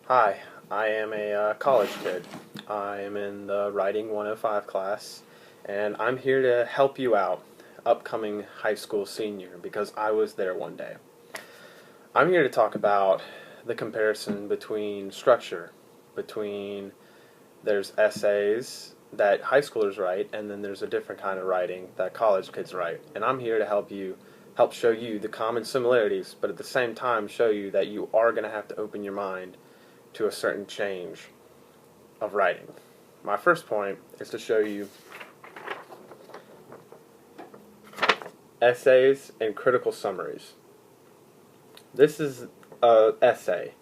Hi, I am a college kid. I am in the Writing 105 class, and I'm here to help you out, upcoming high school senior, because I was there one day. I'm here to talk about the comparison between structure, between there's essays that high schoolers write, and then there's a different kind of writing that college kids write. And I'm here to help show you the common similarities, but at the same time show you that you are going to have to open your mind to a certain change of writing. My first point is to show you essays and critical summaries. This is an essay.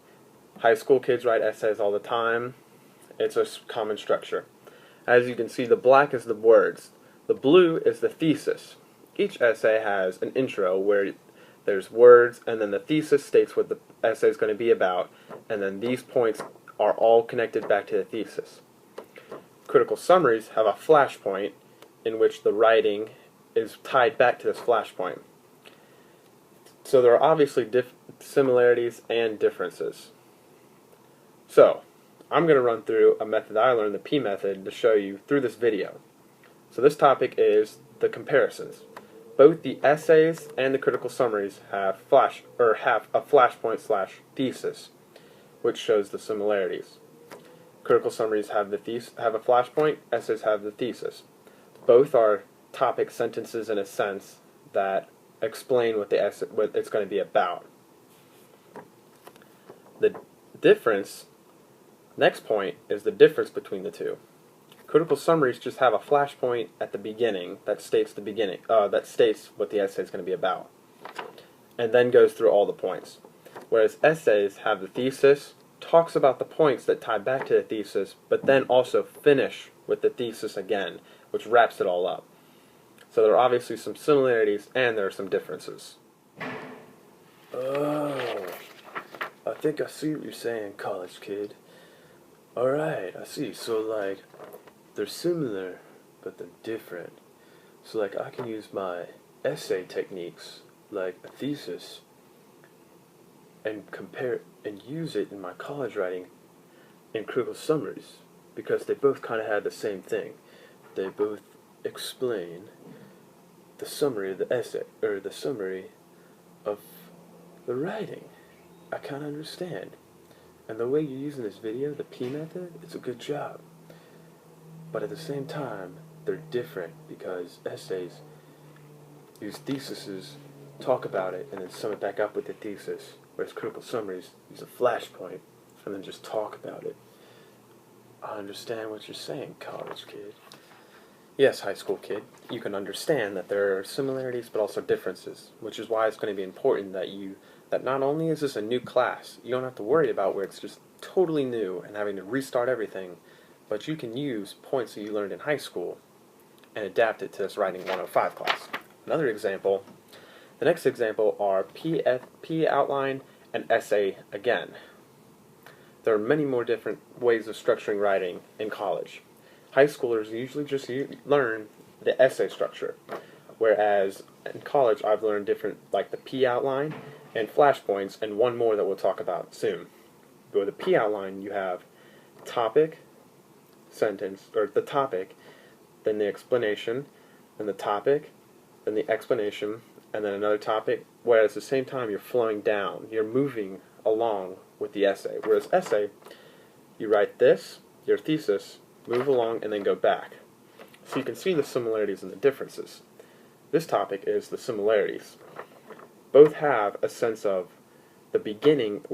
High school kids write essays all the time. It's a common structure. As you can see, the black is the words. The blue is the thesis. Each essay has an intro where there's words, and then the thesis states what the essay is going to be about, and then these points are all connected back to the thesis. Critical summaries have a flashpoint in which the writing is tied back to this flashpoint. So there are obviously similarities and differences. So I'm going to run through a method I learned, the P method, to show you through this video. So this topic is the comparisons. Both the essays and the critical summaries have a flashpoint / thesis, which shows the similarities. Critical summaries have a flashpoint. Essays have the thesis. Both are topic sentences in a sense that explain what it's going to be about. The difference. Next point is the difference between the two. Critical summaries just have a flashpoint at the beginning that states what the essay is going to be about, and then goes through all the points. Whereas essays have the thesis, talks about the points that tie back to the thesis, but then also finish with the thesis again, which wraps it all up. So there are obviously some similarities and there are some differences. Oh, I think I see what you're saying, college kid. Alright, I see. So, they're similar, but they're different. So, I can use my essay techniques, like a thesis, and compare and use it in my college writing in critical summaries, because they both kind of have the same thing. They both explain the summary of the essay, or the summary of the writing. I can't understand. And the way you're using this video, the P method, it's a good job. But at the same time, they're different because essays use theses, talk about it, and then sum it back up with the thesis, whereas critical summaries use a flashpoint and then just talk about it. I understand what you're saying, college kid. Yes, high school kid, you can understand that there are similarities but also differences, which is why it's going to be important that not only is this a new class, you don't have to worry about where it's just totally new and having to restart everything, but you can use points that you learned in high school and adapt it to this Writing 105 class. Another example, the next example are P outline and essay again. There are many more different ways of structuring writing in college. High schoolers usually just learn the essay structure, whereas in college I've learned different, like the P outline and flashpoints, and one more that we'll talk about soon. But with the P outline, you have topic, sentence, or the topic, then the explanation, then the topic, then the explanation, and then another topic, whereas at the same time you're flowing down, you're moving along with the essay. Whereas essay, you write this, your thesis, move along, and then go back. So you can see the similarities and the differences. This topic is the similarities. Both have a sense of the beginning,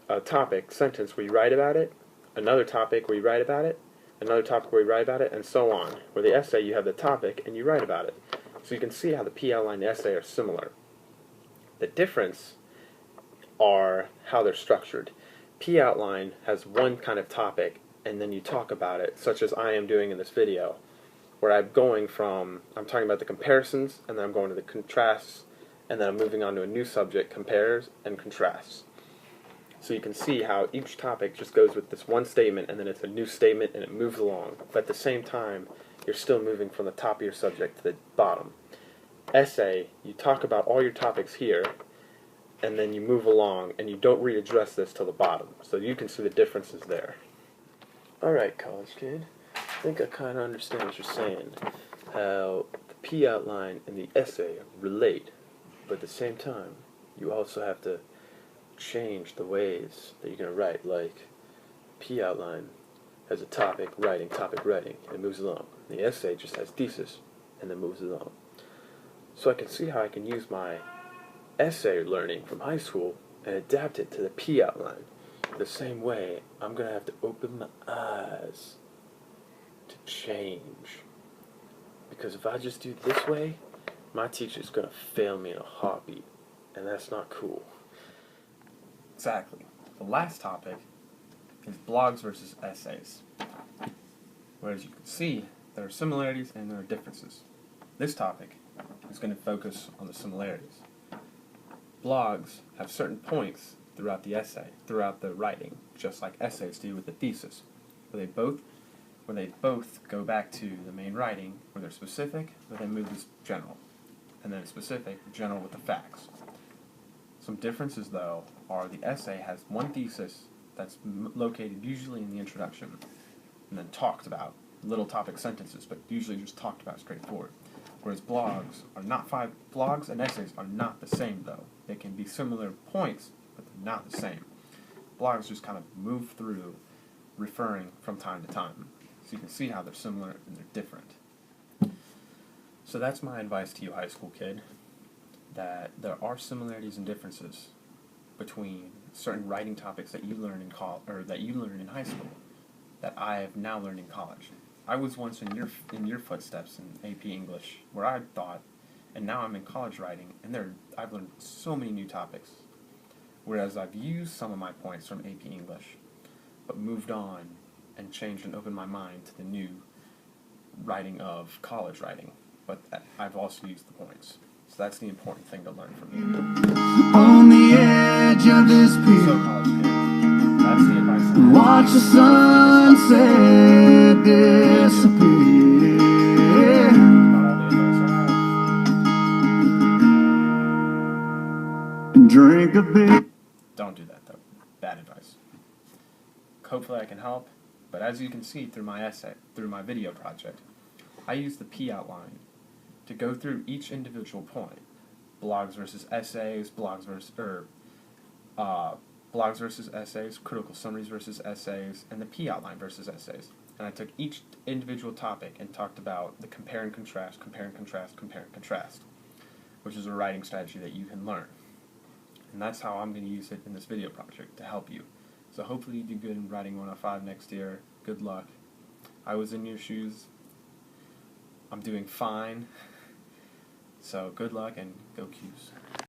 a topic, sentence where you write about it, another topic where you write about it, another topic where you write about it, and so on. Where the essay, you have the topic and you write about it. So you can see how the P outline and the essay are similar. The difference are how they're structured. P outline has one kind of topic, and then you talk about it, such as I am doing in this video, where I'm talking about the comparisons, and then I'm going to the contrasts, and then I'm moving on to a new subject, compares and contrasts. So you can see how each topic just goes with this one statement, and then it's a new statement, and it moves along. But at the same time, you're still moving from the top of your subject to the bottom. Essay, you talk about all your topics here, and then you move along, and you don't readdress this till the bottom, so you can see the differences there. Alright, college kid. I think I kind of understand what you're saying. How the P outline and the essay relate, but at the same time, you also have to change the ways that you're going to write. Like, P outline has a topic, writing, and it moves along. The essay just has thesis, and then moves along. So I can see how I can use my essay learning from high school and adapt it to the P outline. The same way, I'm going to have to open my eyes to change. Because if I just do it this way, my teacher's going to fail me in a heartbeat. And that's not cool. Exactly. The last topic is blogs versus essays. Whereas you can see, there are similarities and there are differences. This topic is going to focus on the similarities. Blogs have certain points throughout the essay, throughout the writing, just like essays do with the thesis, where they both go back to the main writing, where they're specific, but then move to general, and then specific, general with the facts. Some differences, though, are the essay has one thesis that's located usually in the introduction, and then talked about, little topic sentences, but usually just talked about straightforward. Whereas blogs and essays are not the same, though. They can be similar points, but they're not the same. Blogs just kind of move through, referring from time to time. So you can see how they're similar and they're different. So that's my advice to you, high school kid, that there are similarities and differences between certain writing topics that you learn in high school that I have now learned in college. I was once in your footsteps in AP English, where I thought, and now I'm in college writing, and I've learned so many new topics. Whereas I've used some of my points from AP English, but moved on and changed and opened my mind to the new writing of college writing. But I've also used the points. So that's the important thing to learn from me. On the edge of this pier, So college kid, that's the advice. watch the sunset disappear. Not all the advice I have. And drink a bit. Don't do that, though. Bad advice. Hopefully I can help, but as you can see through my video project, I use the P outline to go through each individual point. Blogs versus essays, blogs versus essays, critical summaries versus essays, and the P outline versus essays. And I took each individual topic and talked about the compare and contrast, which is a writing strategy that you can learn. And that's how I'm going to use it in this video project to help you. So hopefully you do good in Writing 105 next year. Good luck. I was in your shoes. I'm doing fine. So good luck and go Qs.